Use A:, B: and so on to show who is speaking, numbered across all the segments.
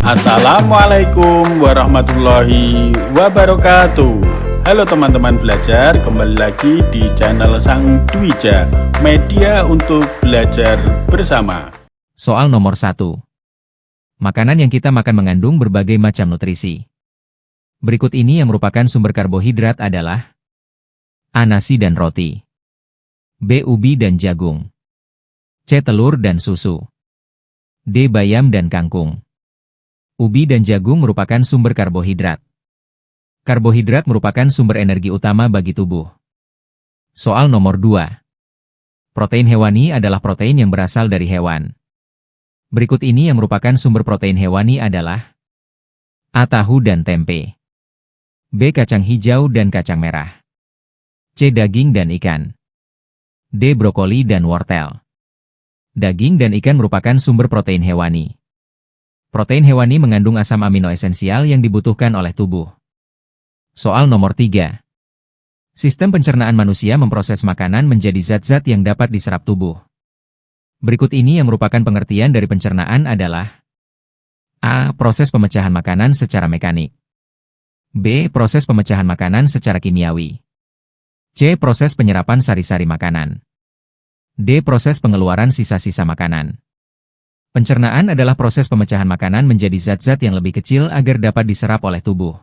A: Assalamualaikum warahmatullahi wabarakatuh. Halo teman-teman belajar, kembali lagi di channel Sang Dwija, media untuk belajar bersama.
B: Soal nomor 1. Makanan yang kita makan mengandung berbagai macam nutrisi. Berikut ini yang merupakan sumber karbohidrat adalah A. Nasi dan roti, B. Ubi dan jagung, C. Telur dan susu, D. Bayam dan kangkung. Ubi dan jagung merupakan sumber karbohidrat. Karbohidrat merupakan sumber energi utama bagi tubuh. Soal nomor 2. Protein hewani adalah protein yang berasal dari hewan. Berikut ini yang merupakan sumber protein hewani adalah A. Tahu dan tempe, B. Kacang hijau dan kacang merah, C. Daging dan ikan, D. Brokoli dan wortel. Daging dan ikan merupakan sumber protein hewani. Protein hewani mengandung asam amino esensial yang dibutuhkan oleh tubuh. Soal nomor 3. Sistem pencernaan manusia memproses makanan menjadi zat-zat yang dapat diserap tubuh. Berikut ini yang merupakan pengertian dari pencernaan adalah A. Proses pemecahan makanan secara mekanik, B. Proses pemecahan makanan secara kimiawi, C. Proses penyerapan sari-sari makanan, D. Proses pengeluaran sisa-sisa makanan. Pencernaan adalah proses pemecahan makanan menjadi zat-zat yang lebih kecil agar dapat diserap oleh tubuh.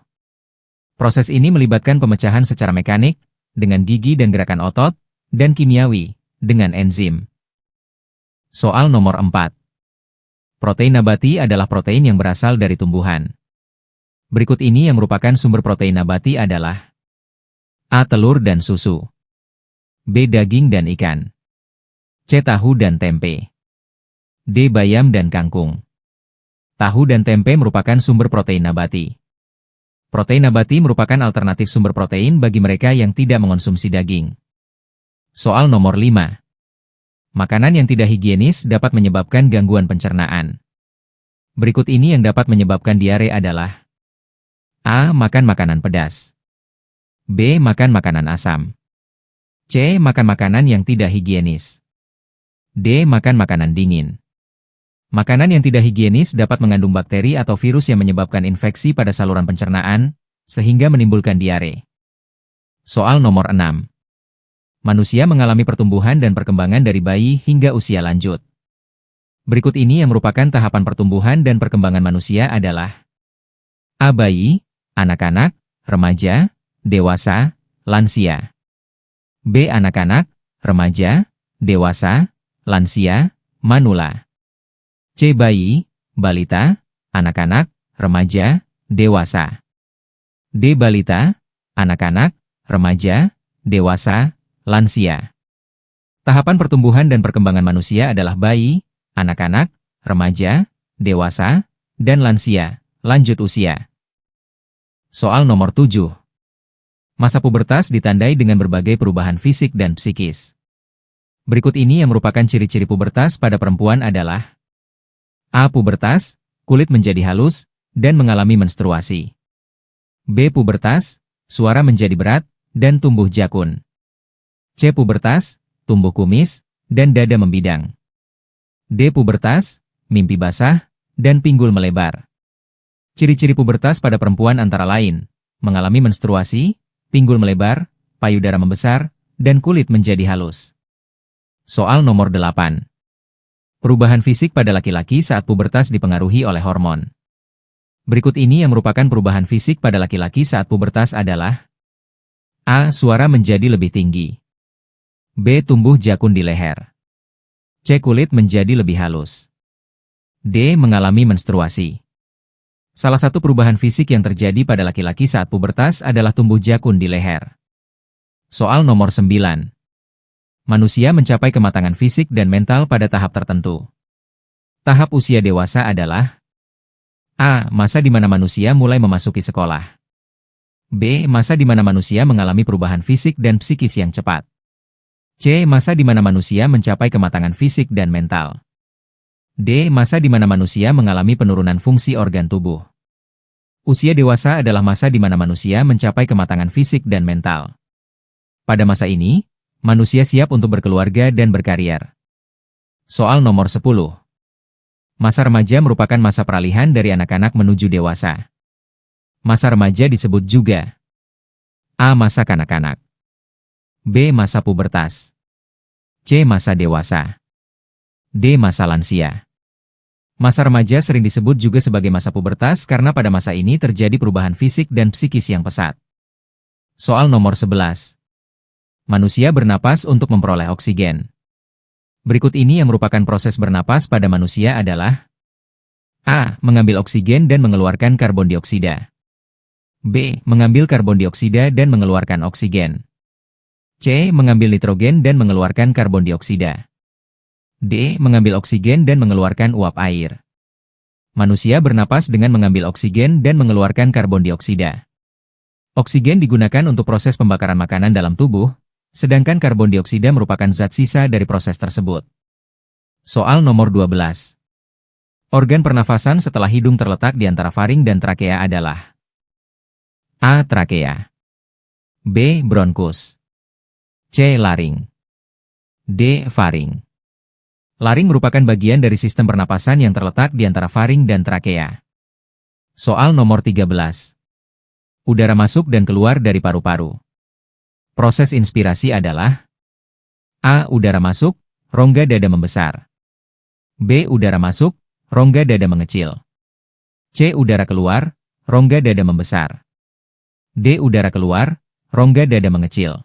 B: Proses ini melibatkan pemecahan secara mekanik, dengan gigi dan gerakan otot, dan kimiawi, dengan enzim. Soal nomor 4. Protein nabati adalah protein yang berasal dari tumbuhan. Berikut ini yang merupakan sumber protein nabati adalah A. Telur dan susu, B. Daging dan ikan, C. Tahu dan tempe, D. Bayam dan kangkung. Tahu dan tempe merupakan sumber protein nabati. Protein nabati merupakan alternatif sumber protein bagi mereka yang tidak mengonsumsi daging. Soal nomor 5. Makanan yang tidak higienis dapat menyebabkan gangguan pencernaan. Berikut ini yang dapat menyebabkan diare adalah A. Makan makanan pedas, B. Makan makanan asam, C. Makan makanan yang tidak higienis, D. Makan makanan dingin. Makanan yang tidak higienis dapat mengandung bakteri atau virus yang menyebabkan infeksi pada saluran pencernaan, sehingga menimbulkan diare. Soal nomor 6. Manusia mengalami pertumbuhan dan perkembangan dari bayi hingga usia lanjut. Berikut ini yang merupakan tahapan pertumbuhan dan perkembangan manusia adalah A. Bayi, anak-anak, remaja, dewasa, lansia, B. Anak-anak, remaja, dewasa, lansia, manula, C. Bayi, balita, anak-anak, remaja, dewasa, D. Balita, anak-anak, remaja, dewasa, lansia. Tahapan pertumbuhan dan perkembangan manusia adalah bayi, anak-anak, remaja, dewasa, dan lansia, lanjut usia. Soal nomor 7. Masa pubertas ditandai dengan berbagai perubahan fisik dan psikis. Berikut ini yang merupakan ciri-ciri pubertas pada perempuan adalah A. Pubertas, kulit menjadi halus, dan mengalami menstruasi. B. Pubertas, suara menjadi berat, dan tumbuh jakun. C. Pubertas, tumbuh kumis, dan dada membidang. D. Pubertas, mimpi basah, dan pinggul melebar. Ciri-ciri pubertas pada perempuan antara lain, mengalami menstruasi, pinggul melebar, payudara membesar, dan kulit menjadi halus. Soal nomor 8. Perubahan fisik pada laki-laki saat pubertas dipengaruhi oleh hormon. Berikut ini yang merupakan perubahan fisik pada laki-laki saat pubertas adalah A. Suara menjadi lebih tinggi, B. Tumbuh jakun di leher, C. Kulit menjadi lebih halus, D. Mengalami menstruasi. Salah satu perubahan fisik yang terjadi pada laki-laki saat pubertas adalah tumbuh jakun di leher. Soal nomor 9. Manusia mencapai kematangan fisik dan mental pada tahap tertentu. Tahap usia dewasa adalah A. Masa di mana manusia mulai memasuki sekolah, B. Masa di mana manusia mengalami perubahan fisik dan psikis yang cepat, C. Masa di mana manusia mencapai kematangan fisik dan mental, D. Masa di mana manusia mengalami penurunan fungsi organ tubuh. Usia dewasa adalah masa di mana manusia mencapai kematangan fisik dan mental. Pada masa ini, manusia siap untuk berkeluarga dan berkarier. Soal nomor 10. Masa remaja merupakan masa peralihan dari anak-anak menuju dewasa. Masa remaja disebut juga A. Masa kanak-kanak, B. Masa pubertas, C. Masa dewasa, D. Masa lansia. Masa remaja sering disebut juga sebagai masa pubertas karena pada masa ini terjadi perubahan fisik dan psikis yang pesat. Soal nomor 11. Manusia bernapas untuk memperoleh oksigen. Berikut ini yang merupakan proses bernapas pada manusia adalah A. Mengambil oksigen dan mengeluarkan karbon dioksida, B. Mengambil karbon dioksida dan mengeluarkan oksigen, C. Mengambil nitrogen dan mengeluarkan karbon dioksida, D. Mengambil oksigen dan mengeluarkan uap air. Manusia bernapas dengan mengambil oksigen dan mengeluarkan karbon dioksida. Oksigen digunakan untuk proses pembakaran makanan dalam tubuh, sedangkan karbon dioksida merupakan zat sisa dari proses tersebut. Soal nomor 12. Organ pernafasan setelah hidung terletak di antara faring dan trakea adalah A. Trakea, B. Bronkus, C. Laring, D. Faring. Laring merupakan bagian dari sistem pernapasan yang terletak di antara faring dan trakea. Soal nomor 13. Udara masuk dan keluar dari paru-paru. Proses inspirasi adalah A. Udara masuk, rongga dada membesar, B. Udara masuk, rongga dada mengecil, C. Udara keluar, rongga dada membesar, D. Udara keluar, rongga dada mengecil.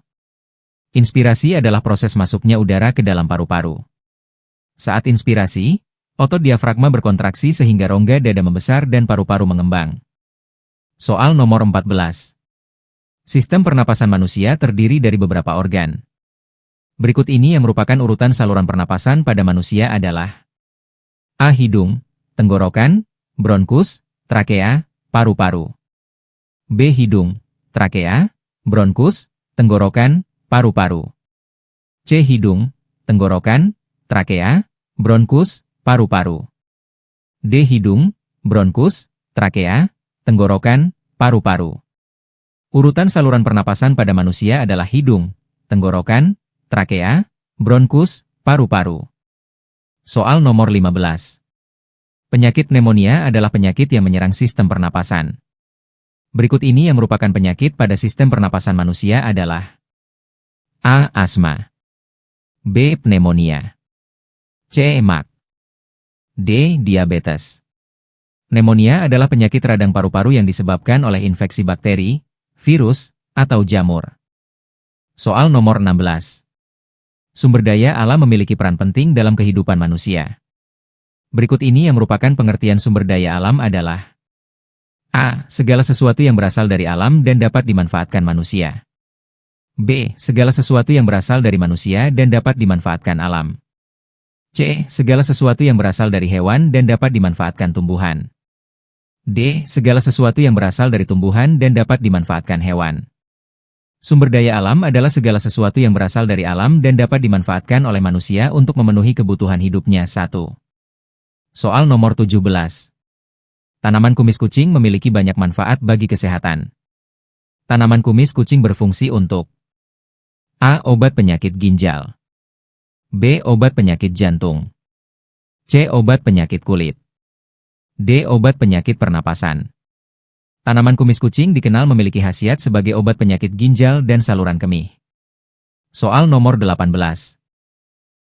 B: Inspirasi adalah proses masuknya udara ke dalam paru-paru. Saat inspirasi, otot diafragma berkontraksi sehingga rongga dada membesar dan paru-paru mengembang. Soal nomor 14. Sistem pernapasan manusia terdiri dari beberapa organ. Berikut ini yang merupakan urutan saluran pernapasan pada manusia adalah A. Hidung, tenggorokan, bronkus, trakea, paru-paru, B. Hidung, trakea, bronkus, tenggorokan, paru-paru, C. Hidung, tenggorokan, trakea, bronkus, paru-paru, D. Hidung, bronkus, trakea, tenggorokan, paru-paru. Urutan saluran pernapasan pada manusia adalah hidung, tenggorokan, trakea, bronkus, paru-paru. Soal nomor 15. Penyakit pneumonia adalah penyakit yang menyerang sistem pernapasan. Berikut ini yang merupakan penyakit pada sistem pernapasan manusia adalah A. Asma, B. Pneumonia, C. MAC, D. Diabetes. Pneumonia adalah penyakit radang paru-paru yang disebabkan oleh infeksi bakteri, virus, atau jamur. Soal nomor 16. Sumber daya alam memiliki peran penting dalam kehidupan manusia. Berikut ini yang merupakan pengertian sumber daya alam adalah A. Segala sesuatu yang berasal dari alam dan dapat dimanfaatkan manusia, B. Segala sesuatu yang berasal dari manusia dan dapat dimanfaatkan alam, C. Segala sesuatu yang berasal dari hewan dan dapat dimanfaatkan tumbuhan, D. Segala sesuatu yang berasal dari tumbuhan dan dapat dimanfaatkan hewan. Sumber daya alam adalah segala sesuatu yang berasal dari alam dan dapat dimanfaatkan oleh manusia untuk memenuhi kebutuhan hidupnya. 1. Soal nomor 17. Tanaman kumis kucing memiliki banyak manfaat bagi kesehatan. Tanaman kumis kucing berfungsi untuk A. Obat penyakit ginjal, B. Obat penyakit jantung, C. Obat penyakit kulit, D. Obat penyakit pernapasan. Tanaman kumis kucing dikenal memiliki khasiat sebagai obat penyakit ginjal dan saluran kemih. Soal nomor 18.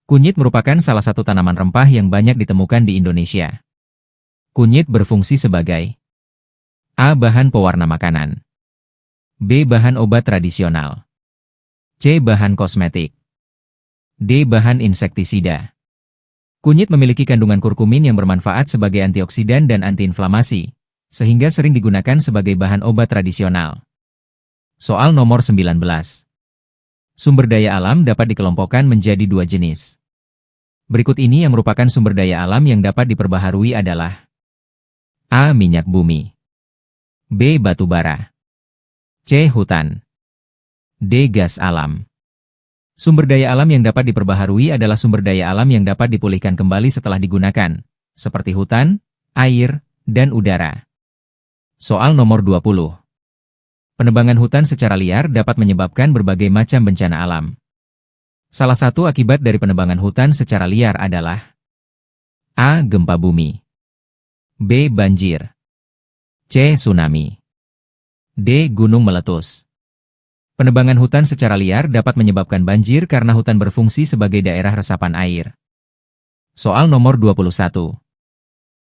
B: Kunyit merupakan salah satu tanaman rempah yang banyak ditemukan di Indonesia. Kunyit berfungsi sebagai A. Bahan pewarna makanan, B. Bahan obat tradisional, C. Bahan kosmetik, D. Bahan insektisida. Kunyit memiliki kandungan kurkumin yang bermanfaat sebagai antioksidan dan antiinflamasi, sehingga sering digunakan sebagai bahan obat tradisional. Soal nomor 19. Sumber daya alam dapat dikelompokkan menjadi dua jenis. Berikut ini yang merupakan sumber daya alam yang dapat diperbaharui adalah A. Minyak bumi, B. Batu bara, C. Hutan, D. Gas alam. Sumber daya alam yang dapat diperbaharui adalah sumber daya alam yang dapat dipulihkan kembali setelah digunakan, seperti hutan, air, dan udara. Soal nomor 20. Penebangan hutan secara liar dapat menyebabkan berbagai macam bencana alam. Salah satu akibat dari penebangan hutan secara liar adalah A. Gempa bumi. B. Banjir. C. Tsunami. D. Gunung meletus. Penebangan hutan secara liar dapat menyebabkan banjir karena hutan berfungsi sebagai daerah resapan air. Soal nomor 21.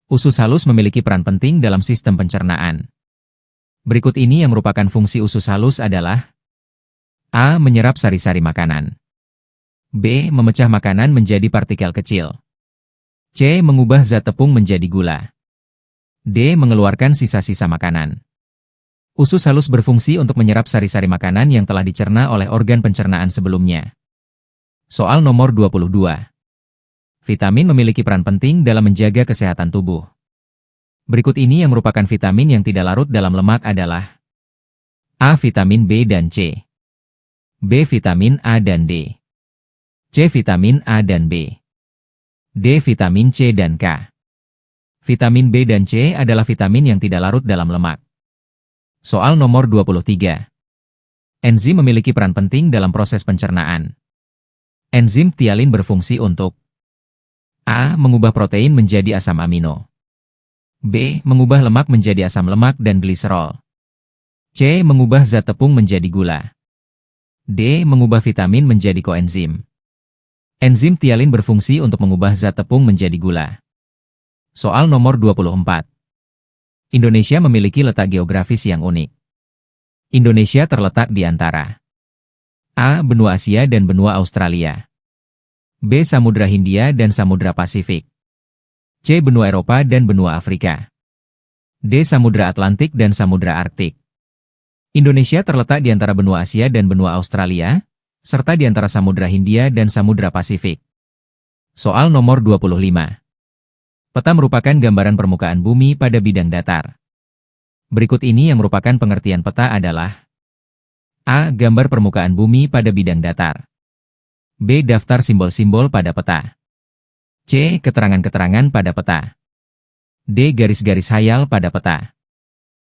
B: Usus halus memiliki peran penting dalam sistem pencernaan. Berikut ini yang merupakan fungsi usus halus adalah: A. Menyerap sari-sari makanan. B. Memecah makanan menjadi partikel kecil. C. Mengubah zat tepung menjadi gula. D. Mengeluarkan sisa-sisa makanan. Usus halus berfungsi untuk menyerap sari-sari makanan yang telah dicerna oleh organ pencernaan sebelumnya. Soal nomor 22. Vitamin memiliki peran penting dalam menjaga kesehatan tubuh. Berikut ini yang merupakan vitamin yang tidak larut dalam lemak adalah: A. Vitamin B dan C. B. Vitamin A dan D. C. Vitamin A dan B. D. Vitamin C dan K. Vitamin B dan C adalah vitamin yang tidak larut dalam lemak. Soal nomor 23. Enzim memiliki peran penting dalam proses pencernaan. Enzim tialin berfungsi untuk: A. Mengubah protein menjadi asam amino. B. Mengubah lemak menjadi asam lemak dan gliserol. C. Mengubah zat tepung menjadi gula. D. Mengubah vitamin menjadi koenzim. Enzim tialin berfungsi untuk mengubah zat tepung menjadi gula. Soal nomor 24. Indonesia memiliki letak geografis yang unik. Indonesia terletak di antara: A. Benua Asia dan benua Australia. B. Samudra Hindia dan Samudra Pasifik. C. Benua Eropa dan benua Afrika. D. Samudra Atlantik dan Samudra Arktik. Indonesia terletak di antara benua Asia dan benua Australia, serta di antara Samudra Hindia dan Samudra Pasifik. Soal nomor 25. Peta merupakan gambaran permukaan bumi pada bidang datar. Berikut ini yang merupakan pengertian peta adalah: A. Gambar permukaan bumi pada bidang datar. B. Daftar simbol-simbol pada peta. C. Keterangan-keterangan pada peta. D. Garis-garis hayal pada peta.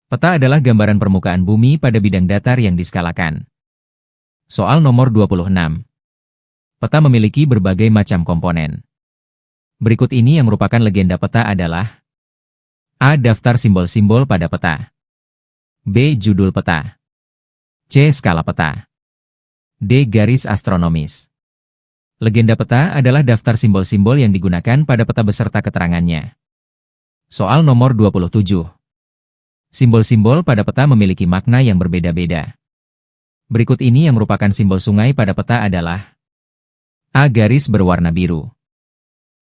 B: Peta adalah gambaran permukaan bumi pada bidang datar yang diskalakan. Soal nomor 26. Peta memiliki berbagai macam komponen. Berikut ini yang merupakan legenda peta adalah: A. Daftar simbol-simbol pada peta. B. Judul peta. C. Skala peta. D. Garis astronomis. Legenda peta adalah daftar simbol-simbol yang digunakan pada peta beserta keterangannya. Soal nomor 27. Simbol-simbol pada peta memiliki makna yang berbeda-beda. Berikut ini yang merupakan simbol sungai pada peta adalah: A. Garis berwarna biru.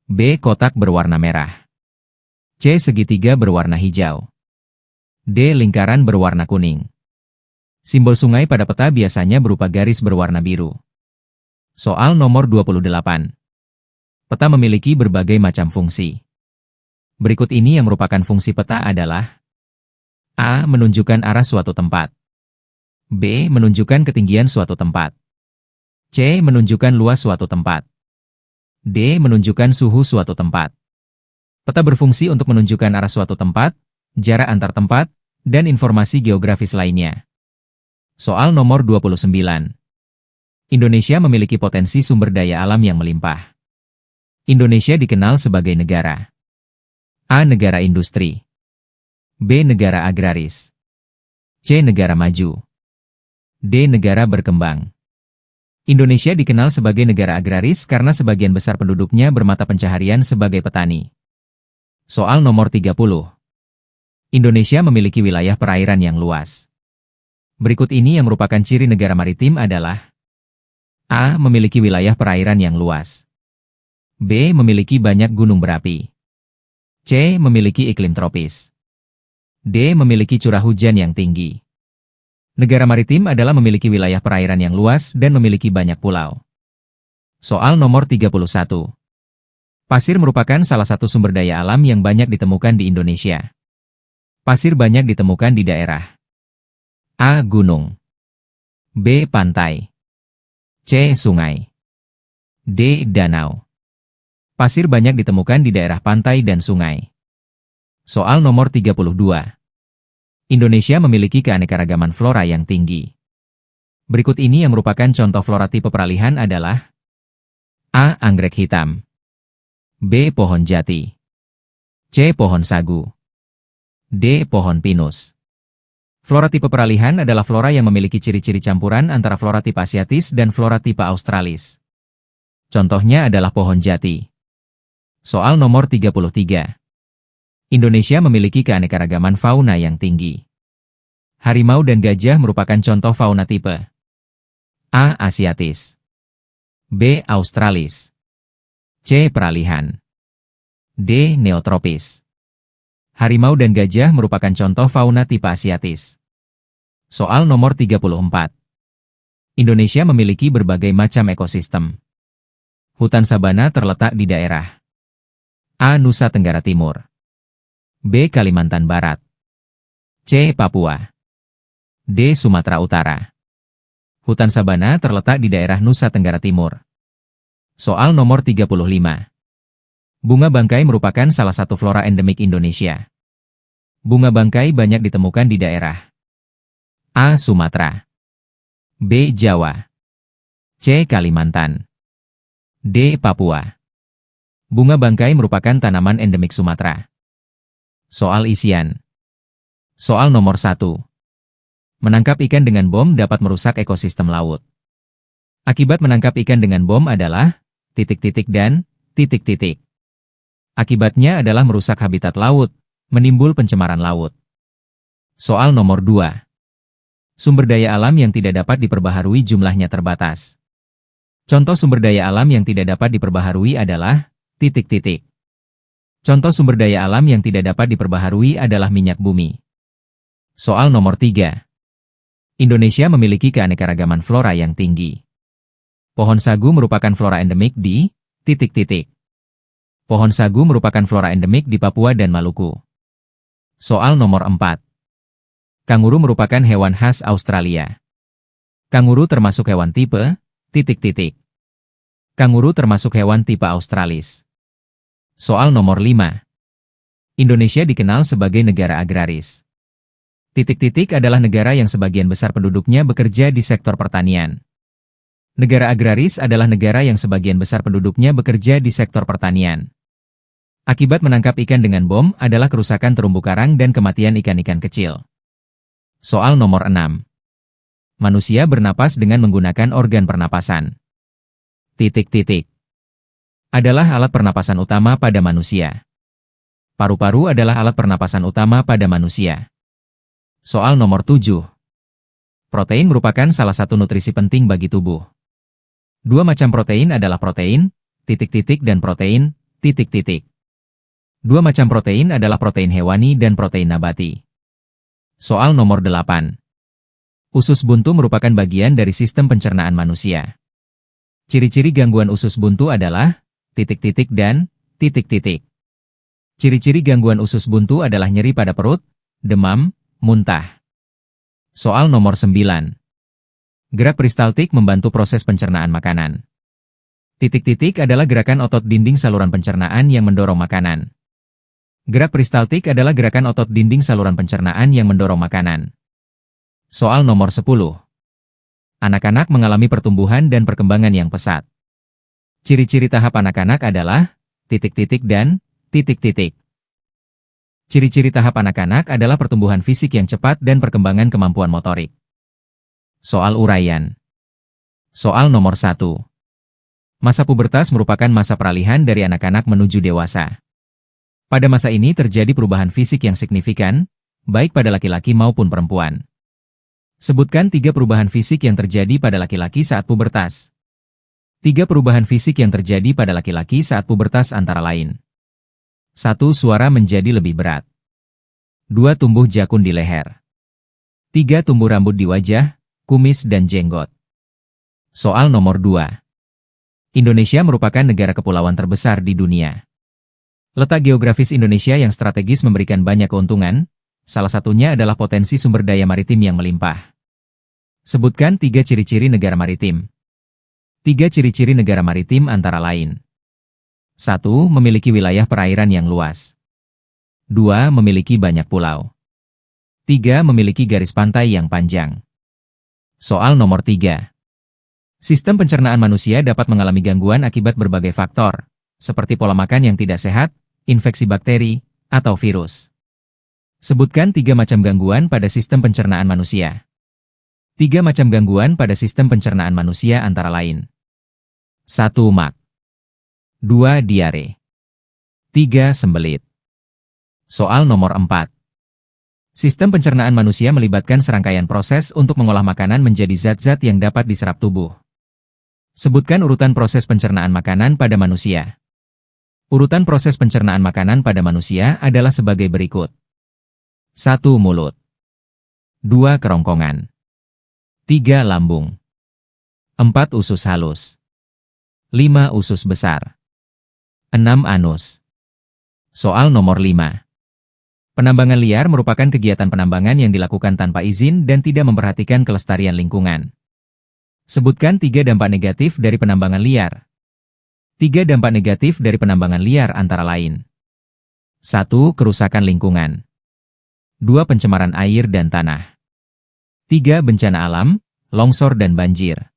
B: B. Kotak berwarna merah. C. Segitiga berwarna hijau. D. Lingkaran berwarna kuning. Simbol sungai pada peta biasanya berupa garis berwarna biru. Soal nomor 28. Peta memiliki berbagai macam fungsi. Berikut ini yang merupakan fungsi peta adalah: A. Menunjukkan arah suatu tempat. B. Menunjukkan ketinggian suatu tempat. C. Menunjukkan luas suatu tempat. D. Menunjukkan suhu suatu tempat. Peta berfungsi untuk menunjukkan arah suatu tempat, jarak antar tempat, dan informasi geografis lainnya. Soal nomor 29. Indonesia memiliki potensi sumber daya alam yang melimpah. Indonesia dikenal sebagai negara: A. Negara industri. B. Negara agraris. C. Negara maju. D. Negara berkembang. Indonesia dikenal sebagai negara agraris karena sebagian besar penduduknya bermata pencaharian sebagai petani. Soal nomor 30. Indonesia memiliki wilayah perairan yang luas. Berikut ini yang merupakan ciri negara maritim adalah: A. Memiliki wilayah perairan yang luas. B. Memiliki banyak gunung berapi. C. Memiliki iklim tropis. D. Memiliki curah hujan yang tinggi. Negara maritim adalah memiliki wilayah perairan yang luas dan memiliki banyak pulau. Soal nomor 31. Pasir merupakan salah satu sumber daya alam yang banyak ditemukan di Indonesia. Pasir banyak ditemukan di daerah: A. Gunung. B. Pantai. C. Sungai. D. Danau. Pasir banyak ditemukan di daerah pantai dan sungai. Soal nomor 32. Indonesia memiliki keanekaragaman flora yang tinggi. Berikut ini yang merupakan contoh flora tipe peralihan adalah: A. Anggrek hitam. B. Pohon jati. C. Pohon sagu. D. Pohon pinus. Flora tipe peralihan adalah flora yang memiliki ciri-ciri campuran antara flora tipe asiatis dan flora tipe australis. Contohnya adalah pohon jati. Soal nomor 33. Indonesia memiliki keanekaragaman fauna yang tinggi. Harimau dan gajah merupakan contoh fauna tipe A. Asiatis, B. Australis, C. Peralihan, D. Neotropis. Harimau dan gajah merupakan contoh fauna tipe asiatis. Soal nomor 34. Indonesia memiliki berbagai macam ekosistem. Hutan sabana terletak di daerah A. Nusa Tenggara Timur, B. Kalimantan Barat, C. Papua, D. Sumatera Utara. Hutan sabana terletak di daerah Nusa Tenggara Timur. Soal nomor 35. Bunga bangkai merupakan salah satu flora endemik Indonesia. Bunga bangkai banyak ditemukan di daerah A. Sumatera, B. Jawa, C. Kalimantan, D. Papua. Bunga bangkai merupakan tanaman endemik Sumatera. Soal isian. Soal nomor 1. Menangkap ikan dengan bom dapat merusak ekosistem laut. Akibat menangkap ikan dengan bom adalah titik-titik dan titik-titik. Akibatnya adalah merusak habitat laut, menimbul pencemaran laut. Soal nomor 2. Sumber daya alam yang tidak dapat diperbaharui jumlahnya terbatas. Contoh sumber daya alam yang tidak dapat diperbaharui adalah titik-titik. Contoh sumber daya alam yang tidak dapat diperbaharui adalah minyak bumi. Soal nomor 3. Indonesia memiliki keanekaragaman flora yang tinggi. Pohon sagu merupakan flora endemik di titik-titik. Pohon sagu merupakan flora endemik di Papua dan Maluku. Soal nomor 4. Kanguru merupakan hewan khas Australia. Kanguru termasuk hewan tipe titik-titik. Kanguru termasuk hewan tipe Australis. Soal nomor 5. Indonesia dikenal sebagai negara agraris. Titik-titik adalah negara yang sebagian besar penduduknya bekerja di sektor pertanian. Negara agraris adalah negara yang sebagian besar penduduknya bekerja di sektor pertanian. Akibat menangkap ikan dengan bom adalah kerusakan terumbu karang dan kematian ikan-ikan kecil. Soal nomor 6. Manusia bernapas dengan menggunakan organ pernapasan. Titik-titik adalah alat pernapasan utama pada manusia. Paru-paru adalah alat pernapasan utama pada manusia. Soal nomor 7. Protein merupakan salah satu nutrisi penting bagi tubuh. Dua macam protein adalah protein, titik-titik dan protein, titik-titik. Dua macam protein adalah protein hewani dan protein nabati. Soal nomor 8. Usus buntu merupakan bagian dari sistem pencernaan manusia. Ciri-ciri gangguan usus buntu adalah titik-titik dan titik-titik. Ciri-ciri gangguan usus buntu adalah nyeri pada perut, demam, muntah. Soal nomor 9. Gerak peristaltik membantu proses pencernaan makanan. Titik-titik adalah gerakan otot dinding saluran pencernaan yang mendorong makanan. Gerak peristaltik adalah gerakan otot dinding saluran pencernaan yang mendorong makanan. Soal nomor 10. Anak-anak mengalami pertumbuhan dan perkembangan yang pesat. Ciri-ciri tahap anak-anak adalah titik-titik dan titik-titik. Ciri-ciri tahap anak-anak adalah pertumbuhan fisik yang cepat dan perkembangan kemampuan motorik. Soal uraian. Soal nomor 1. Masa pubertas merupakan masa peralihan dari anak-anak menuju dewasa. Pada masa ini terjadi perubahan fisik yang signifikan, baik pada laki-laki maupun perempuan. Sebutkan 3 perubahan fisik yang terjadi pada laki-laki saat pubertas. 3 perubahan fisik yang terjadi pada laki-laki saat pubertas antara lain. 1. Suara menjadi lebih berat. 2. Tumbuh jakun di leher. 3. Tumbuh rambut di wajah, kumis dan jenggot. Soal nomor 2. Indonesia merupakan negara kepulauan terbesar di dunia. Letak geografis Indonesia yang strategis memberikan banyak keuntungan, salah satunya adalah potensi sumber daya maritim yang melimpah. Sebutkan 3 ciri-ciri negara maritim. 3 ciri-ciri negara maritim antara lain. 1. Memiliki wilayah perairan yang luas. 2. Memiliki banyak pulau. 3. Memiliki garis pantai yang panjang. Soal nomor 3. Sistem pencernaan manusia dapat mengalami gangguan akibat berbagai faktor, seperti pola makan yang tidak sehat, infeksi bakteri, atau virus. Sebutkan 3 macam gangguan pada sistem pencernaan manusia. 3 macam gangguan pada sistem pencernaan manusia antara lain. 1. MAG. 2. Diare. 3. Sembelit. Soal nomor 4. Sistem pencernaan manusia melibatkan serangkaian proses untuk mengolah makanan menjadi zat-zat yang dapat diserap tubuh. Sebutkan urutan proses pencernaan makanan pada manusia. Urutan proses pencernaan makanan pada manusia adalah sebagai berikut. 1. Mulut. 2. Kerongkongan. 3. Lambung. 4. Usus halus. 5. Usus besar. 6. Anus. Soal nomor 5. Penambangan liar merupakan kegiatan penambangan yang dilakukan tanpa izin dan tidak memperhatikan kelestarian lingkungan. Sebutkan 3 dampak negatif dari penambangan liar. 3 dampak negatif dari penambangan liar antara lain. 1. Kerusakan lingkungan. 2. Pencemaran air dan tanah. 3. Bencana alam, longsor dan banjir.